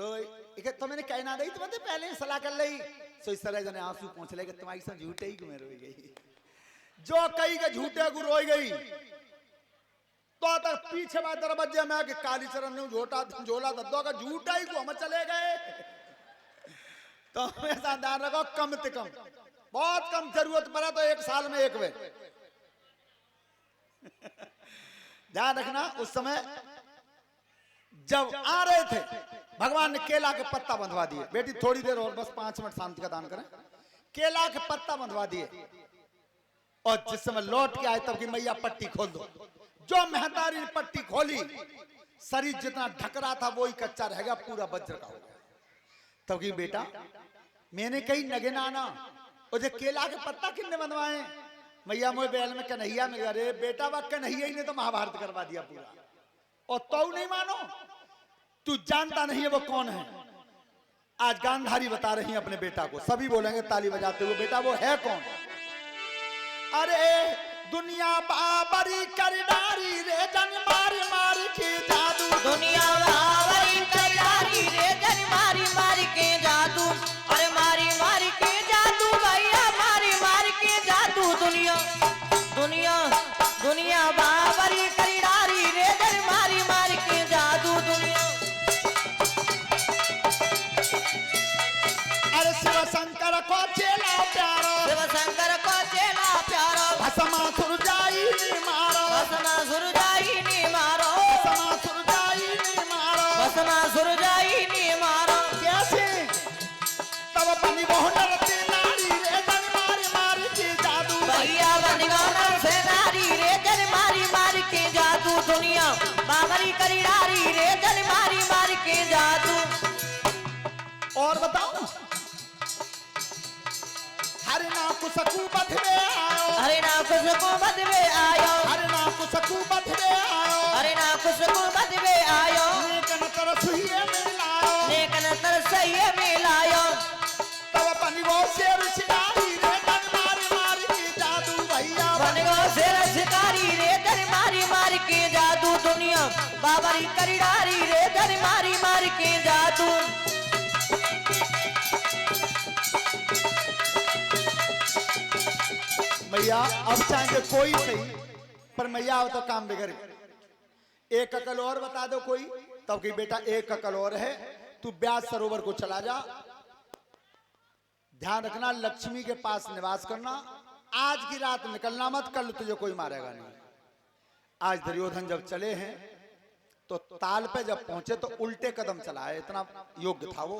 सो इके तो मैंने कहना दई तो पहले ही सलाह कर लई। सो इस तरह जने आंसू पहुंच ले कि तुम्हारी सन झूठे ही में रोई गई, जो कई के झूठे को रोई गई तो तक पीछे में दरवाजे में कि काली चरण ने झोटा झोला दद्दो का झूठा ही को हम चले गए। तो हमेशा ध्यान रखो, कम से कम बहुत कम जरूरत पड़ा तो 1 साल में 1 बार ध्यान रखना। उस समय जब आ रहे थे भगवान ने केला के पत्ता बंधवा दिए। बेटी थोड़ी देर और बस 5 मिनट शांति का दान करें। केला के पत्ता बंधवा दिए और जिस समय लौट के आए तब की मैया पट्टी खोल दो। जो महतारी ने पट्टी खोली, शरीर जितना ढक रहा था वो ही कच्चा रह गया, पूरा वज्र का हो गया। तब की बेटा मैंने कही नगे नाना और जो केला के पत्ता किन्ने बंधवाए? मैया मोए बैल में कन्हैया मिल गया। रे बेटा वह कन्हैया ही ने तो महाभारत करवा दिया पूरा, और तो नहीं मानो, तू जानता नहीं है वो कौन है। आज गांधारी बता रही है अपने बेटा को, सभी बोलेंगे ताली बजाते हुए, बेटा वो है कौन? अरे दुनिया बाबरी करडारी रे जन मारी मारी के जादू, दुनिया बाबरी करडारी रे जन मारी मारी के जादू, अरे मारी मारी के जादू भैया, मारी मारी के जादू। दुनिया दुनिया दुनिया बाबरी करडारी रे जन मारी मारी के जादू। दुनिया अरे शिव शंकर को चेला प्यारो, शिव शंकर को चेला प्यारो, भस्मासुर जाई नी मारो, भस्मासुर जाई नी मारो, भस्मासुर जाई नी मारो, भस्मासुर जाई नी मारो। कैसे? तब बनी मोहनर से नारी रे जन मारी मारी के जादू, भैया बनी मोहनर से नारी रे जन मारी मारी के जादू। दुनिया बाबरी करडारी रे जन मारी मारी के जादू। और बताओ, हरे ना कुसकू बधवे आयो, हरे ना कुसको बदवे आयो, हरे ना कुसकू बधवे आयो, हरे ना कुसको बदवे आयो, नेकन तरसुहिए मिलायो, नेकन तरसइये मिलायो। तब बनी वो शेर शिकारी रे जन मारी मारी के जादू, भैया बन गो शेर शिकारी रे जन मारी मारी के जादू। दुनिया बाबरी करडारी रे जन मारी मारी के जादू। मैया अब चाहेंगे कोई सही, पर मैया अब तो काम बिगड़ गया। एक अकल और बता दो कोई। तब की बेटा एक अकल और है, तू ब्यास सरोवर को चला जा, ध्यान रखना लक्ष्मी के पास निवास करना, आज की रात निकलना मत, कल तुझे कोई मारेगा नहीं। आज दुर्योधन जब चले हैं तो ताल पे जब पहुंचे तो उल्टे कदम चलाए, इतना योग्य था वो,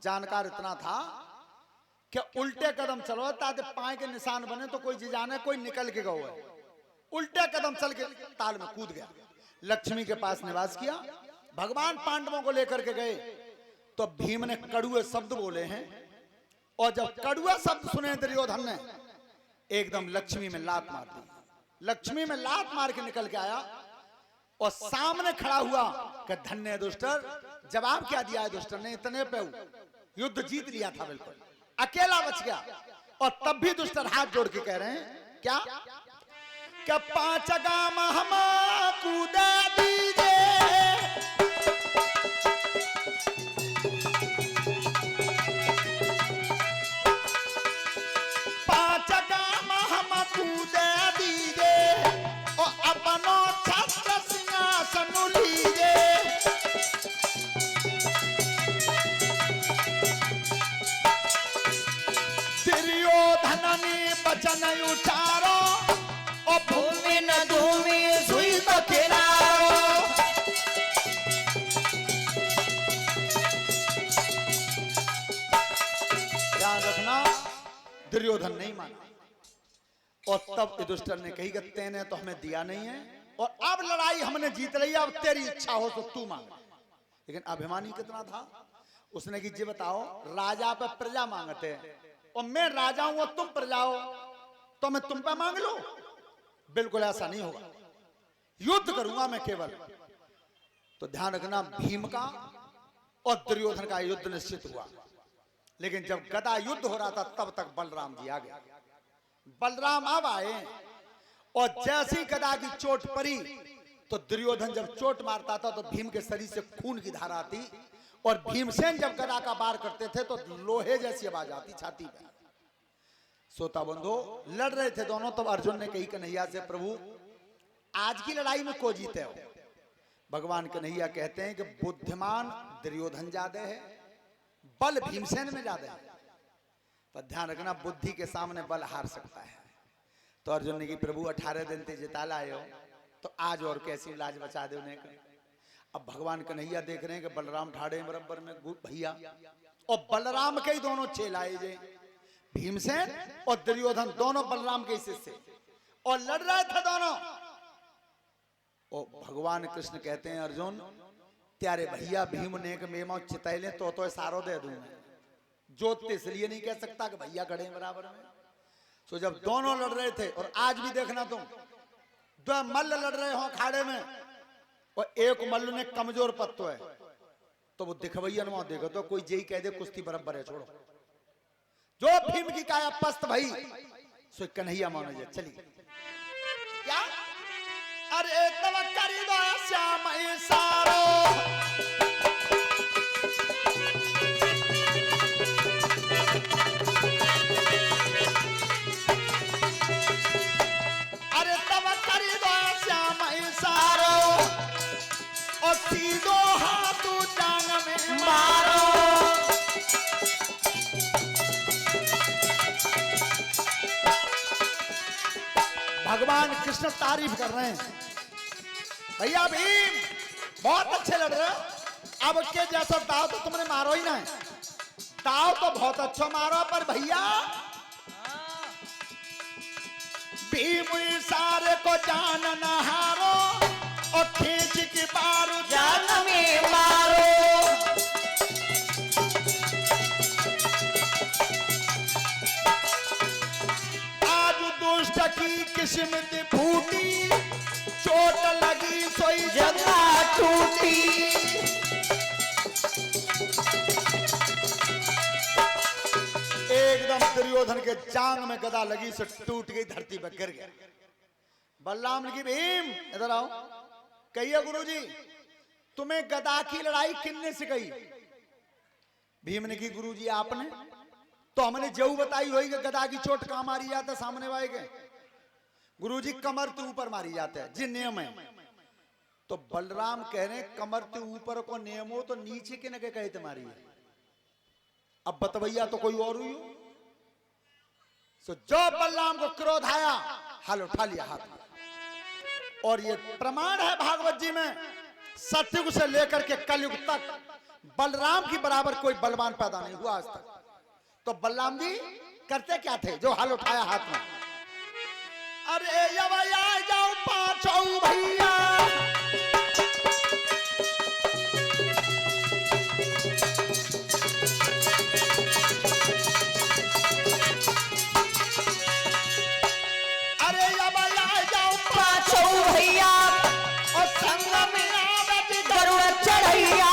जानकार इतना था कि उल्टे कदम चलो ताकि पाए के निशान बने तो कोई जाने कोई निकल के गए। उल्टे कदम चल के ताल में कूद गया, लक्ष्मी के पास निवास किया। भगवान पांडवों को लेकर के गए तो भीम ने कड़ुए शब्द बोले हैं, और जब कड़ुआ शब्द सुने दुर्योधन ने एकदम लक्ष्मी में लात मार दी। लक्ष्मी में लात मार के निकल के आया और सामने खड़ा हुआ कि धन्य दुष्टर, जवाब क्या दिया है दुष्टर ने, इतने पे युद्ध जीत लिया था, बिल्कुल अकेला बच गया। और तब भी दुष्टर हाथ जोड़ के कह रहे हैं क्या, क्या 5 गाम हम कूदा दीजे, 5 गाम हम कूदा दीजे और अपनो छत्र सिंहासन लीजे। दुर्योधन बचन उचारो और भूमि न धूमि सुई तो खिलाओ। ध्यान रखना दुर्योधन नहीं माना, और तब युधिष्ठिर ने कही कि तेने तो हमें दिया नहीं है और अब लड़ाई हमने जीत ली, अब तेरी इच्छा हो तो तू मांग। लेकिन अभिमानी कितना था, उसने कि जी बताओ राजा पे प्रजा मांगते हैं और मैं राजा हूं और तुम प्रजा हो, तो मैं तुम पे मांग लूं? बिल्कुल ऐसा नहीं होगा, युद्ध करूंगा मैं केवल। तो ध्यान रखना भीम का और दुर्योधन का युद्ध निश्चित हुआ। लेकिन जब गदा युद्ध हो रहा था तब तक बलराम जी आ गए। बलराम अब आए और जैसी गदा की चोट पड़ी तो दुर्योधन जब चोट मारता था तो भीम के शरीर से खून की धारा आती और भीमसेन जब गदा का वार करते थे तो लोहे जैसी आवाज आती छाती पे। श्रोता बंधु, लड़ रहे थे दोनों, तब अर्जुन ने कही कन्हैया से, प्रभु आज की लड़ाई में को जीते हो? भगवान कन्हैया कहते हैं कि बुद्धिमान दुर्योधन ज्यादा है, बल भीमसेन में ज्यादा है, पर ध्यान रखना बुद्धि के सामने बल हार सकता है। तो अर्जुन ने की, प्रभु 18 दिन ते जिता लाए हो, तो आज और कैसी लाज बचा दे उन्हें। अब भगवान कन्हैया देख रहे हैं कि बलराम ठाड़े बराबर में भैया, और बलराम के ही दोनों चेलाए जे भीमसेन और दुर्योधन, दोनों बलराम के शिष्य, और लड़ रहे थे दोनों। और भगवान कृष्ण कहते हैं, अर्जुन त्यारे भैया भीम ने मेमा चितैले तो सारो दे दूं, जोत इसलिए नहीं कह सकता कि भैया खड़े हैं बराबर में। तो जब दोनों लड़ रहे थे, और आज भी देखना तुम, दो मल्ल लड़ रहे हो अखाड़े में, और एक मल्ल ने कमजोर पत्तो है, तो वो दिखवैया वहां देखो तो कोई जेई कह दे कुश्ती बराबर है, छोड़ो। जो भीम की काया पस्त भाई, सो कन्हैया मानो जे चली क्या, अरे तब करी दो श्याम सारो, अरे तब करी दो श्याम सारो, और सीधो हाथ जांग में मारो। भगवान कृष्ण तारीफ कर रहे हैं, भैया भीम बहुत अच्छे लड़ रहे हो, अब के जैसा दाव तो तुमने मारो ही ना है, दाव तो बहुत अच्छा मारो, पर भैया भीम सारे को जान न हारो, और खींच के बारू जान में मारो। आज दुष्ट की किस्मत फूटी, चोट लगी सोई जगह टूटी। एकदम दुर्योधन के जांग में गदा लगी, से टूट गई, धरती पर गिर गया। बलराम ने की, भीम इधर आओ, कहिए गुरुजी तुम्हें गदा की लड़ाई किसने सिखाई? भीम ने की, गुरुजी आपने, तो हमने जऊ बताई होगी कि गदा की चोट कहां मारी जाता सामने वाले के? गुरुजी कमर के ऊपर मारी जाता है, जी नियम है। तो बलराम कह रहे हैं कमर के ऊपर को नियम हो तो नीचे के नगे कहे तुम्हारी है, अब बतवैया तो कोई और हुई हो। सो जो बलराम को क्रोध आया, हाल उठा लिया हाथ में, और ये प्रमाण है भागवत जी में, सतयुग से लेकर के कलयुग तक बलराम की बराबर कोई बलवान पैदा नहीं हुआ आज तक। तो बलराम जी करते क्या थे, जो हाल उठाया हाथ में, अरे यवैया जाओ पांचों भैया, अरे यवैया जाओ पांचों भैया, और संग में आवत गरुड़ चढ़ैया।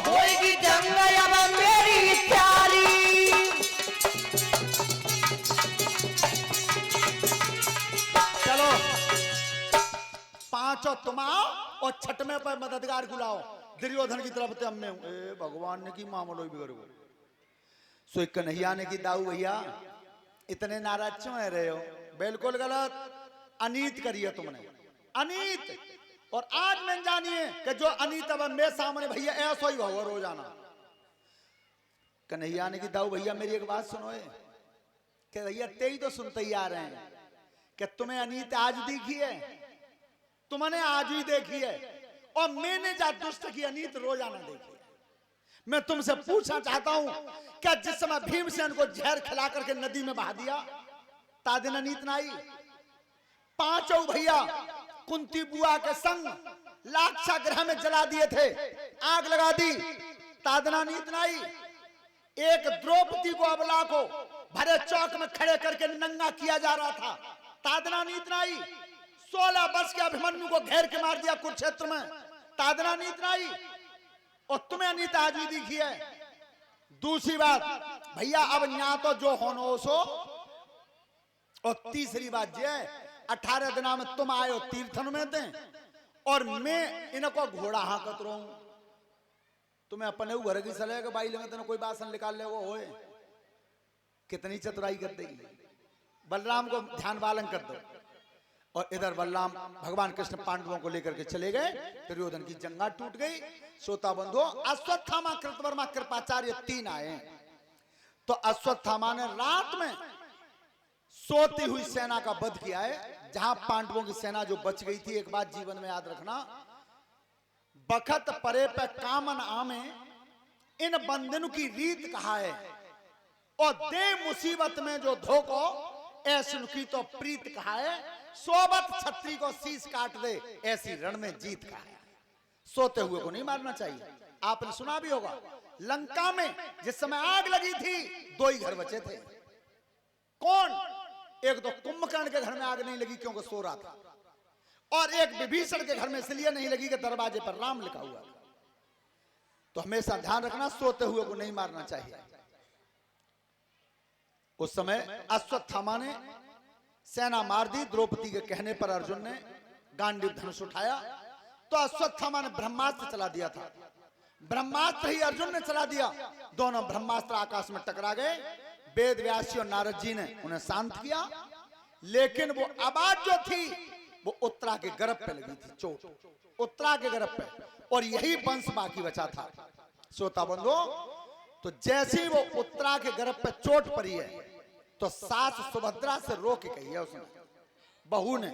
होएगी जंग अब मेरी प्यारी, चलो पांचों तुम आओ, और छठवें पर मददगार बुलाओ, दुर्योधन की तरफ से हमने भगवान ने की मामलो ही बिगड़ गए। सो कन्हैया ने की, दाऊ भैया इतने नाराज क्यों है रहे हो? बिल्कुल गलत, अनीत करिए तुमने, अनीत। और आज मैं जानिए कि जो अनीत अब मेरे सामने भैया ऐसा ही हुआ रोजाना। कन्हैया ने की, दाऊ भैया मेरी एक बात सुनो, कि भैया तेई तो सुनते ही आ रहे हैं कि तुम्हें अनीत आज दिखी है, तुमने आज ही देखी है, और मैंने जा दुष्ट की अनीत रोजाना देखी है। मैं तुमसे पूछना चाहता हूं, क्या जिस समय भीमसेन को जहर खिला करके नदी में बहा दिया, तादिन अनीत ना आई? पांचों भैया कुंती बुआ के संग लाक्षा ग्रह में जला दिए थे, आग लगा दी, तादना नीत नाई। एक द्रौपदी को अबला को भरे चौक में खड़े करके नंगा किया जा रहा था, तादना नीत नाई। 16 वर्ष के अभिमन्यु को घेर के मार दिया कुरुक्षेत्र में, तादना नीत नाई। और तुम्हें अनीत आज भी दिखी है। दूसरी बात भैया, अब यहाँ तो जो होनो सो और तीसरी बात यह है 18 दिना में तुम आयो तीर्थन में थे और मैं इनको घोड़ा हाकत रहूं। तुम्हें अपने घर की सलाह के बाई लगे कोई बासन निकाल ले वो होए, कितनी चतुराई कर देगी। बलराम को ध्यान बालन कर दो। और इधर बलराम भगवान कृष्ण पांडवों को लेकर के चले गए। दुर्योधन की जंगा टूट गई। श्रोता बंधु, अश्वत्थामा, कृतवर्मा, कृपाचार्य 3 आए। तो अश्वत्थामा ने रात में सोती हुई सेना का वध किया है। जहां पांडवों की सेना जो बच गई थी, एक बात जीवन में याद रखना, बखत परे पे कामन आमे, इन बंधन की रीत कहा है। और दे मुसीबत में जो धोखो, ऐसी की तो प्रीत कहा है। सोबत छत्री को शीश काट दे, ऐसी रण में जीत कहा है। सोते हुए को नहीं मारना चाहिए। आपने सुना भी होगा, लंका में जिस समय आग लगी थी 2 ही घर बचे थे। कौन? एक तो कुंभकर्ण के घर में आग नहीं लगी क्योंकि सो रहा था, और एक विभीषण के घर में इसलिए नहीं लगी कि दरवाजे पर राम लिखा हुआ था। तो हमेशा ध्यान रखना, सोते हुए को नहीं मारना चाहिए। उस समय अश्वत्थामा ने सेना मार दी। द्रौपदी के कहने पर अर्जुन ने गांडीव धनुष उठाया। तो अश्वत्थामा ने ब्रह्मास्त्र चला दिया था। ब्रह्मास्त्र ही अर्जुन ने चला दिया। दोनों ब्रह्मास्त्र आकाश में टकरा गए। वेद व्यासी और नारद जी ने उन्हें शांत किया, लेकिन वो आवाज जो थी वो उत्तरा के गर्भ पे लगी थी, चोट उत्तरा के गर्भ पे, और यही वंश बाकी बचा था। श्रोता बंधु, तो जैसे वो उत्तरा के गर्भ पे चोट पड़ी है, तो सास सुभद्रा से रो के कही है उसने, बहू ने,